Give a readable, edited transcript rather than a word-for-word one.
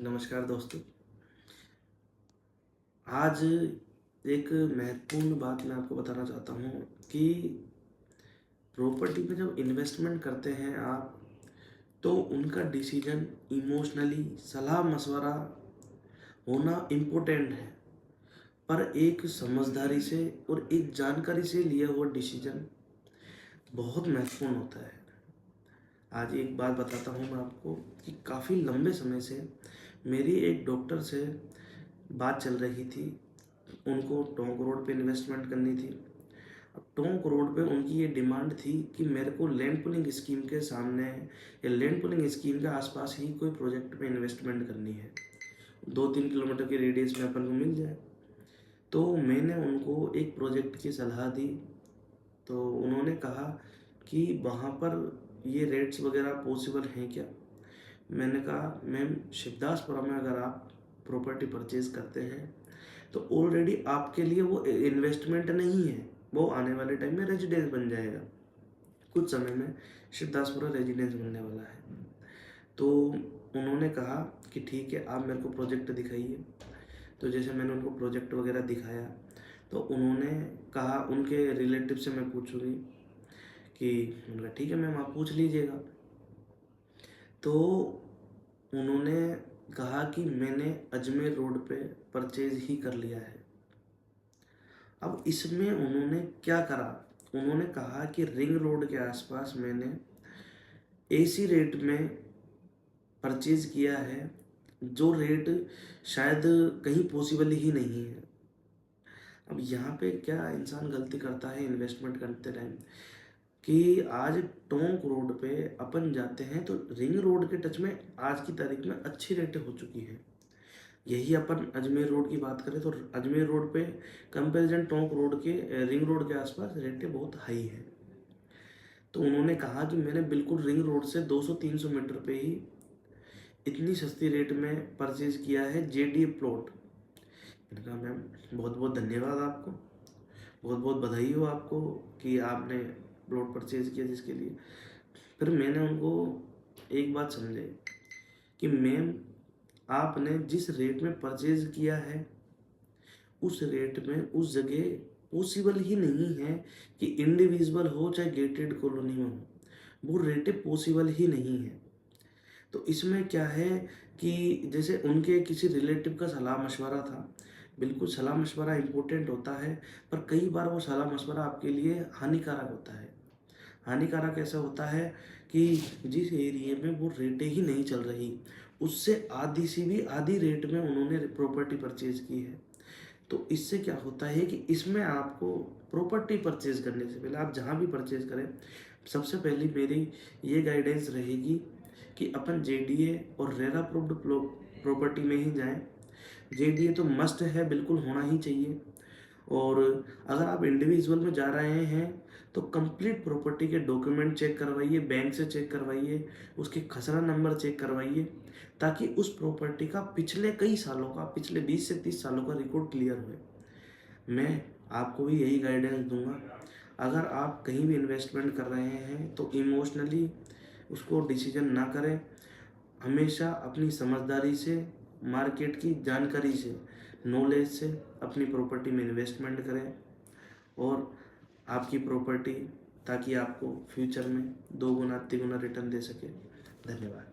नमस्कार दोस्तों। आज एक महत्वपूर्ण बात मैं आपको बताना चाहता हूँ कि प्रॉपर्टी में जब इन्वेस्टमेंट करते हैं आप, तो उनका डिसीजन इमोशनली सलाह मशवरा होना इम्पोर्टेंट है, पर एक समझदारी से और एक जानकारी से लिया हुआ डिसीजन बहुत महत्वपूर्ण होता है। आज एक बात बताता हूँ मैं आपको कि काफ़ी लंबे समय से मेरी एक डॉक्टर से बात चल रही थी। उनको टोंक रोड पे इन्वेस्टमेंट करनी थी। अब टोंक रोड पे उनकी ये डिमांड थी कि मेरे को लैंड पूलिंग स्कीम के सामने या लैंड पूलिंग स्कीम के आसपास ही कोई प्रोजेक्ट में इन्वेस्टमेंट करनी है, 2-3 किलोमीटर के रेडियस में अपन को मिल जाए। तो मैंने उनको एक प्रोजेक्ट की सलाह दी। तो उन्होंने कहा कि वहाँ पर ये रेट्स वगैरह पॉसिबल हैं क्या। मैंने कहा मैम, शिवदासपुरा में अगर आप प्रॉपर्टी परचेज करते हैं तो ऑलरेडी आपके लिए वो इन्वेस्टमेंट नहीं है, वो आने वाले टाइम में रेजिडेंस बन जाएगा। कुछ समय में शिवदासपुरा रेजिडेंस बनने वाला है। तो उन्होंने कहा कि ठीक है, आप मेरे को प्रोजेक्ट दिखाइए। तो जैसे मैंने उनको प्रोजेक्ट वगैरह दिखाया, तो उन्होंने कहा उनके रिलेटिव से मैं पूछूंगी कि, उनका ठीक है मैम, आप पूछ लीजिएगा। तो उन्होंने कहा कि मैंने अजमेर रोड पे परचेज ही कर लिया है। अब इसमें उन्होंने क्या करा, उन्होंने कहा कि रिंग रोड के आसपास मैंने एसी रेट में परचेज किया है, जो रेट शायद कहीं पॉसिबल ही नहीं है। अब यहाँ पे क्या इंसान गलती करता है इन्वेस्टमेंट करते टाइम, कि आज टोंक रोड पे अपन जाते हैं तो रिंग रोड के टच में आज की तारीख में अच्छी रेटें हो चुकी हैं। यही अपन अजमेर रोड की बात करें तो अजमेर रोड पे कंपैरिजन टोंक रोड के रिंग रोड के आसपास रेटें बहुत हाई हैं। तो उन्होंने कहा कि मैंने बिल्कुल रिंग रोड से 200-300 मीटर पे ही इतनी सस्ती रेट में परचेज किया है जेडी प्लॉट। मैंने कहा मैम, बहुत बहुत धन्यवाद आपको, बहुत बहुत बधाई हो आपको कि आपने प्लॉट परचेज किया जिसके लिए। फिर मैंने उनको एक बात समझाई कि मैम, आपने जिस रेट में परचेज किया है उस रेट में उस जगह पॉसिबल ही नहीं है कि इंडिविजुअल हो चाहे गेटेड कॉलोनी में हो, वो रेटें पॉसिबल ही नहीं है। तो इसमें क्या है कि जैसे उनके किसी रिलेटिव का सलाह मशवरा था। बिल्कुल सलाह मशवरा इम्पोर्टेंट होता है, पर कई बार वो सलाह मशवरा आपके लिए हानिकारक होता है। हानिकारक ऐसा होता है कि जिस एरिया में वो रेटें ही नहीं चल रही, उससे आधी सी भी आधी रेट में उन्होंने प्रॉपर्टी परचेज की है। तो इससे क्या होता है कि इसमें आपको प्रॉपर्टी परचेज करने से पहले, आप जहाँ भी परचेज करें, सबसे पहली मेरी ये गाइडेंस रहेगी कि अपन जेडीए और रेरा अप्रूव्ड प्रॉपर्टी में ही जाएं। जेडीए तो मस्ट है, बिल्कुल होना ही चाहिए। और अगर आप इंडिविजुअल में जा रहे हैं तो कंप्लीट प्रॉपर्टी के डॉक्यूमेंट चेक करवाइए, बैंक से चेक करवाइए, उसके खसरा नंबर चेक करवाइए, ताकि उस प्रॉपर्टी का पिछले कई सालों का, पिछले 20 से 30 सालों का रिकॉर्ड क्लियर हुए। मैं आपको भी यही गाइडेंस दूंगा। अगर आप कहीं भी इन्वेस्टमेंट कर रहे हैं तो इमोशनली उसको डिसीजन ना करें। हमेशा अपनी समझदारी से, मार्केट की जानकारी से, नॉलेज से अपनी प्रॉपर्टी में इन्वेस्टमेंट करें, और आपकी प्रॉपर्टी ताकि आपको फ्यूचर में 2 गुना 3 गुना रिटर्न दे सके। धन्यवाद।